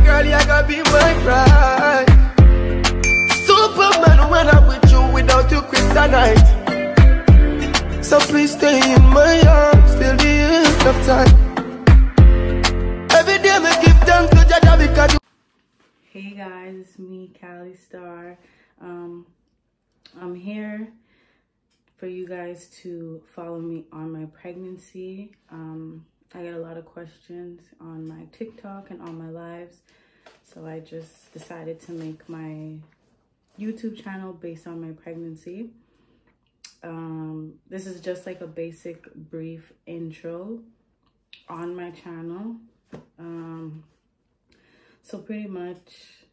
girl, you gotta be my pride. Superman when I'm with you, without you kryptonite. So please stay in my arms till the end of time. Every day me give thanks to Jaja because you. Hey guys, it's me, Callie Star. I'm here for you guys to follow me on my pregnancy. I get a lot of questions on my TikTok and on my lives, so I just decided to make my YouTube channel based on my pregnancy. This is just like a basic brief intro on my channel. So pretty much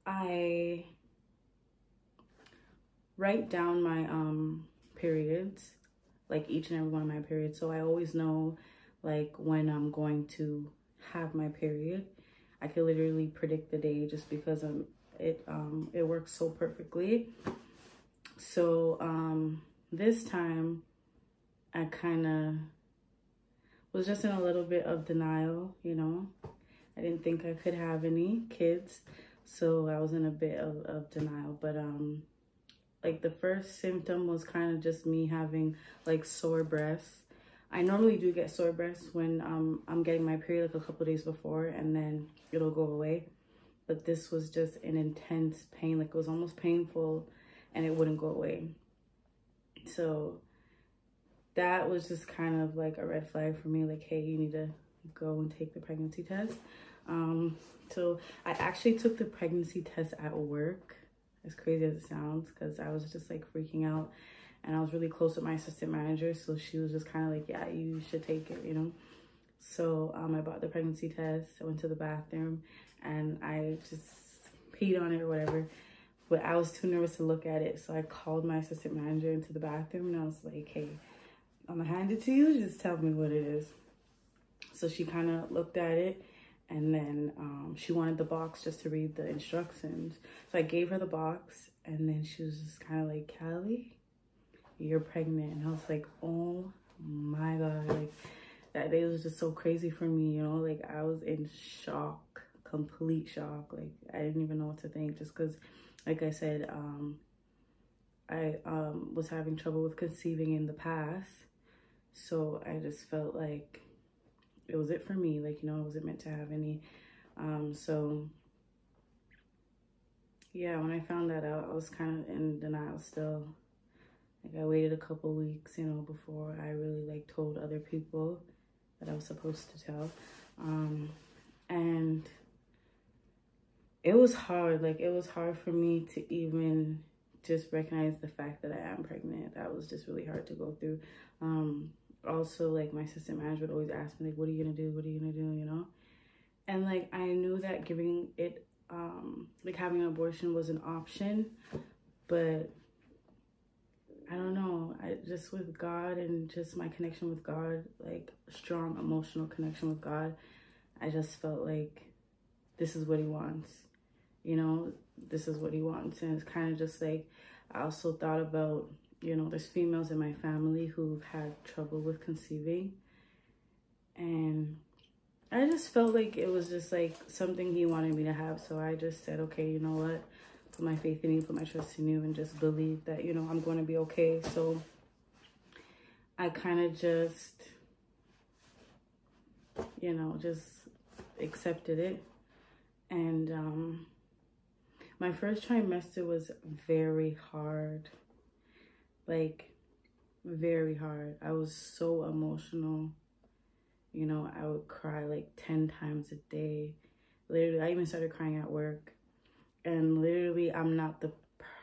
I write down my periods, like each and every one of my periods, so I always know like when I'm going to have my period. I can literally predict the day just because it works so perfectly. So this time I kind of was just in a little bit of denial, you know. I didn't think I could have any kids, so I was in a bit of denial. But like the first symptom was kind of just me having like sore breasts. I normally do get sore breasts when I'm getting my period like a couple days before, and then it'll go away. But this was just an intense pain, like it was almost painful, and it wouldn't go away. So that was just kind of like a red flag for me, like, hey, you need to go and take the pregnancy test. So I actually took the pregnancy test at work, as crazy as it sounds, because I was just like freaking out, and I was really close with my assistant manager, so she was just kind of like, yeah, you should take it, you know. So I bought the pregnancy test. I went to the bathroom and I just peed on it or whatever, but I was too nervous to look at it, so I called my assistant manager into the bathroom and I was like, hey, I'm gonna hand it to you, just tell me what it is. So she kind of looked at it, and then she wanted the box just to read the instructions. So I gave her the box, and then she was just kind of like, Callie, you're pregnant. And I was like, oh my God, like that day was just so crazy for me, you know, like I was in shock, complete shock. Like I didn't even know what to think, just because, like I said, I was having trouble with conceiving in the past. So I just felt like it was it for me, like, you know, I wasn't meant to have any. So yeah, when I found that out, I was kind of in denial still. Like I waited a couple weeks, you know, before I really like told other people that I was supposed to tell. And it was hard. Like it was hard for me to even just recognize the fact that I am pregnant. That was just really hard to go through. Also, like my assistant manager would always ask me, like, what are you gonna do? What are you gonna do? You know? And like I knew that giving it, like having an abortion was an option, but I don't know. I just, with God and just my connection with God, like strong emotional connection with God, I just felt like this is what He wants. You know, this is what He wants. And it's kind of just like, I also thought about, you know, there's females in my family who've had trouble with conceiving. And I just felt like it was just like something He wanted me to have. So I just said, okay, you know what? Put my faith in You, put my trust in You, and just believe that, you know, I'm going to be okay. So I kind of just, you know, just accepted it. And my first trimester was very hard. Like very hard. I was so emotional. You know, I would cry like 10 times a day. Literally, I even started crying at work. And literally, I'm not the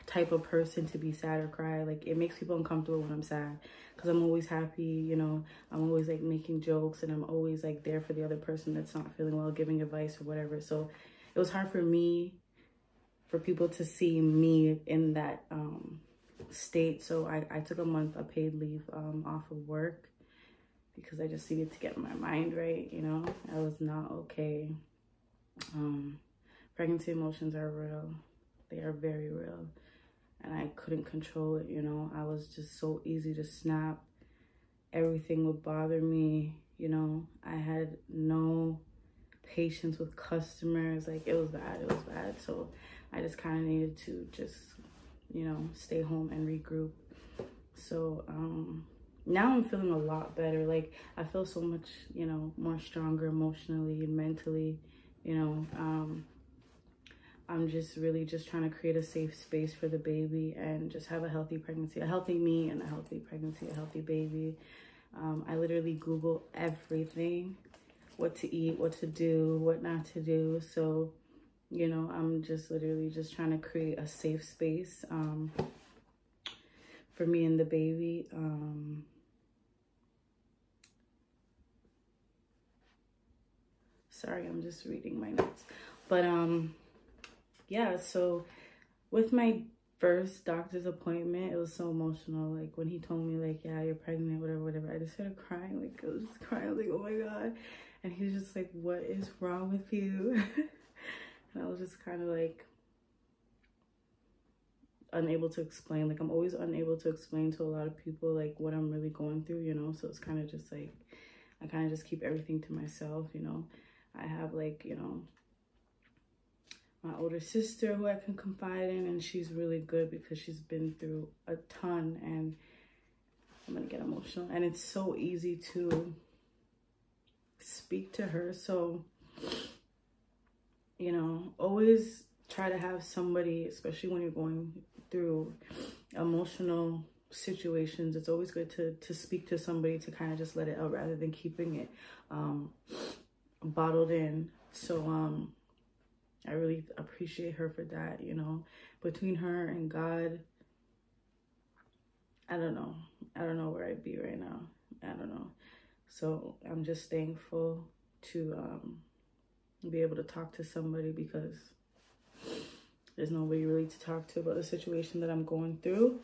type of person to be sad or cry. Like it makes people uncomfortable when I'm sad, because I'm always happy, you know. I'm always like making jokes, and I'm always like there for the other person that's not feeling well, giving advice or whatever. So it was hard for me, for people to see me in that state. So I took a month of paid leave off of work, because I just needed to get my mind right, you know. I was not okay. Pregnancy emotions are real. They are very real. And I couldn't control it, you know. I was just so easy to snap. Everything would bother me, you know. I had no patience with customers. Like, it was bad. So I just kind of needed to just, you know, stay home and regroup. So now I'm feeling a lot better. Like, I feel so much, you know, more stronger emotionally and mentally, you know. I'm just really just trying to create a safe space for the baby and just have a healthy pregnancy, a healthy me and a healthy pregnancy, a healthy baby. I literally Google everything, what to eat, what to do, what not to do. So, you know, I'm just literally just trying to create a safe space for me and the baby. Sorry, I'm just reading my notes. But yeah, so with my first doctor's appointment, it was so emotional. Like, when he told me, like, yeah, you're pregnant, whatever, I just started crying. Like, I was just crying. I was like, oh my God. And he was just like, what is wrong with you? And I was just kind of like unable to explain. Like, I'm always unable to explain to a lot of people like what I'm really going through, you know. So it's kind of just like, I kind of just keep everything to myself, you know. I have, like, you know, my older sister who I can confide in, and she's really good because she's been through a ton, and I'm gonna get emotional. And it's so easy to speak to her. So, you know, always try to have somebody, especially when you're going through emotional situations. It's always good to speak to somebody, to kind of just let it out rather than keeping it bottled in. So I really appreciate her for that, you know. Between her and God, I don't know where I'd be right now. I don't know. So I'm just thankful to be able to talk to somebody, because there's nobody really to talk to about the situation that I'm going through.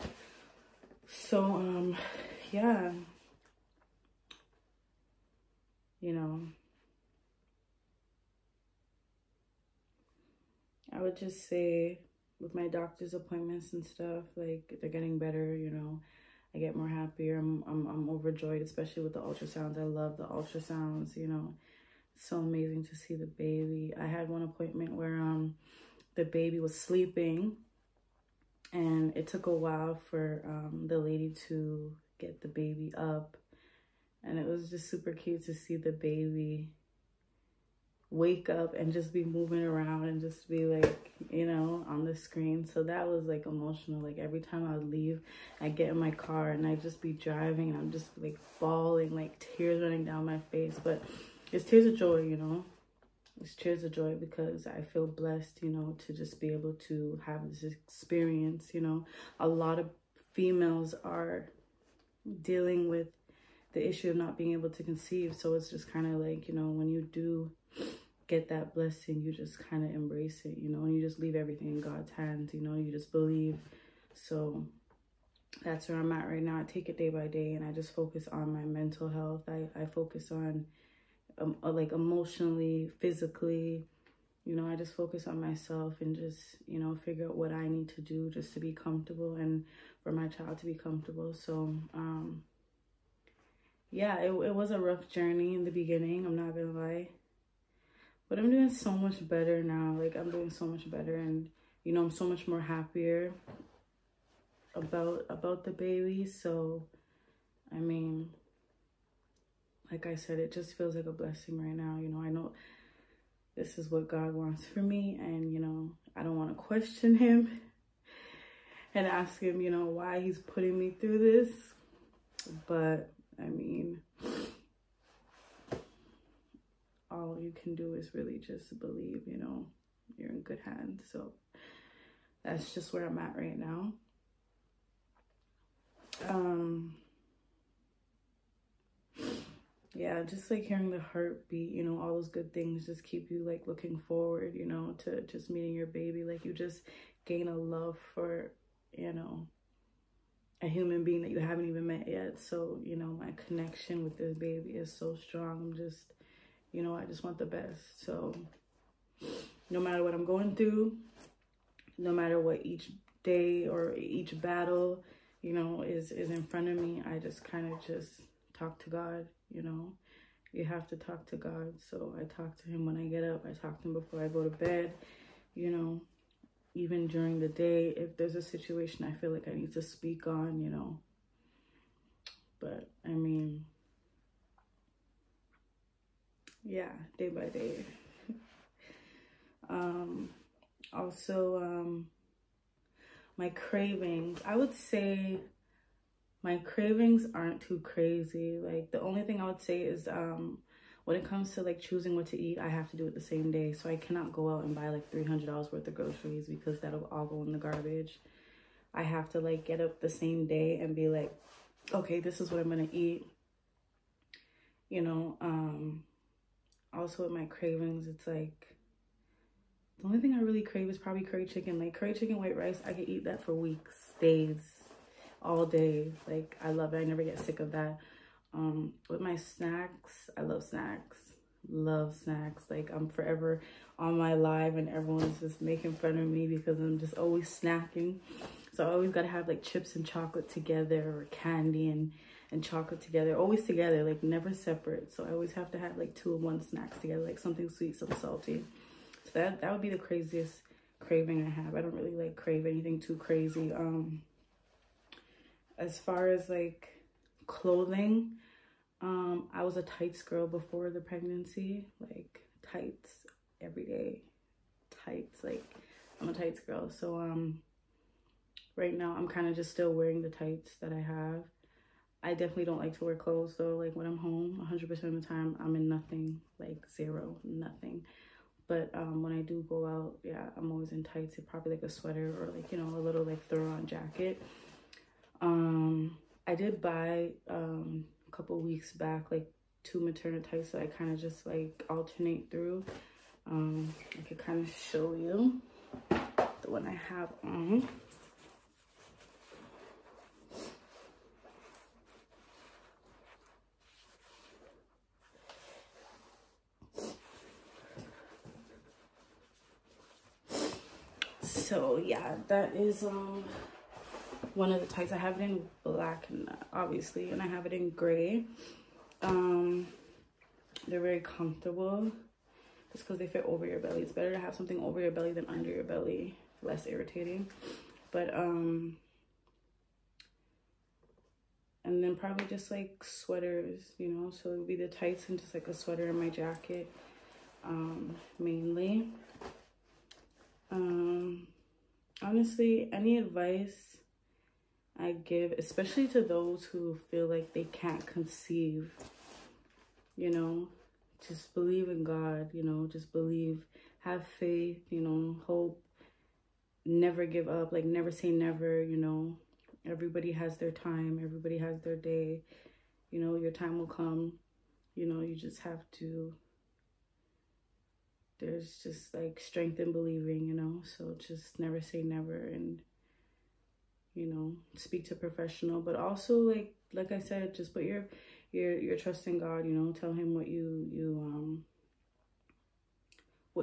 So yeah, you know, I would just say with my doctor's appointments and stuff, like, they're getting better, you know. I get more happier. I'm overjoyed, especially with the ultrasounds. I love the ultrasounds, you know. It's so amazing to see the baby. I had one appointment where the baby was sleeping, and it took a while for the lady to get the baby up, and it was just super cute to see the baby wake up and just be moving around and just be like, you know, on the screen. So that was like emotional. Like, every time I would leave, I get in my car and I just be driving, and I'm just like bawling, like tears running down my face. But it's tears of joy, you know. It's tears of joy because I feel blessed, you know, to just be able to have this experience, you know. A lot of females are dealing with the issue of not being able to conceive. So it's just kind of like, you know, when you do get that blessing, you just kind of embrace it, you know, and you just leave everything in God's hands, you know. You just believe. So that's where I'm at right now. I take it day by day, and I just focus on my mental health. I focus on like emotionally, physically, you know. I just focus on myself and just, you know, figure out what I need to do just to be comfortable and for my child to be comfortable. So yeah, it was a rough journey in the beginning, I'm not gonna lie, but I'm doing so much better now. Like, I'm doing so much better, and, you know, I'm so much more happier about the baby. So I mean, like I said, it just feels like a blessing right now. You know, I know this is what God wants for me, and, you know, I don't want to question him and ask him, you know, why he's putting me through this. But I mean, all you can do is really just believe, you know, you're in good hands. So that's just where I'm at right now. Yeah, just like hearing the heartbeat, you know, all those good things just keep you like looking forward, you know, to just meeting your baby. Like, you just gain a love for, you know, a human being that you haven't even met yet. So, you know, my connection with this baby is so strong. I'm just, you know, I just want the best. So no matter what I'm going through, no matter what each day or each battle, you know, is in front of me, I just kind of just talk to God, you know, you have to talk to God. So I talk to him when I get up. I talk to him before I go to bed, you know, even during the day. If there's a situation I feel like I need to speak on, you know. But I mean, yeah, day by day. Also, my cravings, I would say my cravings aren't too crazy. Like, the only thing I would say is when it comes to like choosing what to eat, I have to do it the same day. So I cannot go out and buy like $300 worth of groceries because that'll all go in the garbage. I have to like get up the same day and be like, okay, this is what I'm gonna eat, you know. Also with my cravings, it's like the only thing I really crave is probably curry chicken. Like curry chicken, white rice, I could eat that for weeks, days, all day. Like, I love it. I never get sick of that. With my snacks, I love snacks. Love snacks. Like, I'm forever on my live and everyone's just making fun of me because I'm just always snacking. So I always gotta have like chips and chocolate together, or candy and chocolate together, always together, like never separate. So I always have to have like 2 of 1 snacks together, like something sweet, something salty. So that would be the craziest craving I have. I don't really like crave anything too crazy. As far as like clothing, I was a tights girl before the pregnancy. Like tights every day, tights. Like, I'm a tights girl. So right now I'm kind of just still wearing the tights that I have. I definitely don't like to wear clothes though. Like, when I'm home, 100% of the time I'm in nothing, like zero, nothing. But when I do go out, yeah, I'm always in tights. Probably like a sweater or like, you know, a little like throw on jacket. I did buy a couple weeks back like 2 maternal tights that I kind of just like alternate through. I could kind of show you the one I have on. So yeah, that is one of the tights. I have it in black, and obviously, and I have it in gray. They're very comfortable just because they fit over your belly. It's better to have something over your belly than under your belly, less irritating. But and then probably just like sweaters, you know. So it would be the tights and just like a sweater and my jacket, mainly. Honestly, any advice I give, especially to those who feel like they can't conceive, you know, just believe in God, you know, just believe, have faith, you know, hope, never give up, like never say never, you know. Everybody has their time, everybody has their day, you know, your time will come, you know. You just have to, there's just like strength in believing, you know. So just never say never, and you know, speak to a professional. But also like I said, just put your trust in God, you know. Tell him what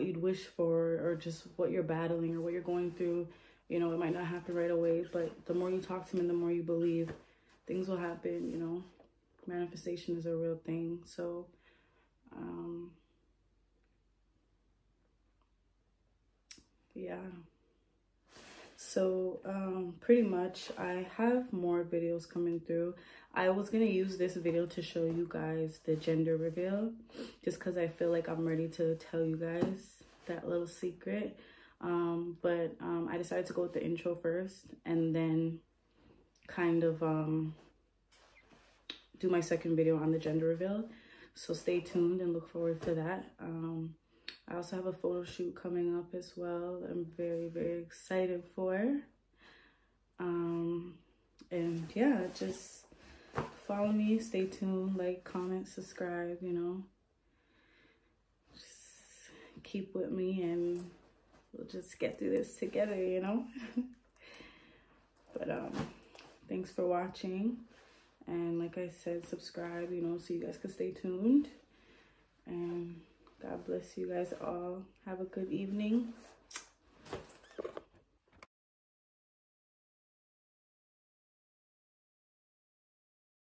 you'd wish for, or just what you're battling or what you're going through. You know, it might not happen right away, but the more you talk to him and the more you believe, things will happen, you know. Manifestation is a real thing. So yeah. So pretty much I have more videos coming through. I was gonna use this video to show you guys the gender reveal, just because I feel like I'm ready to tell you guys that little secret. But I decided to go with the intro first and then kind of do my second video on the gender reveal. So stay tuned and look forward to that. I also have a photo shoot coming up as well that I'm very, very excited for. And yeah, just follow me, stay tuned, like, comment, subscribe, you know. Just keep with me and we'll just get through this together, you know. But thanks for watching. And like I said, subscribe, you know, so you guys can stay tuned. And God bless you guys all. Have a good evening.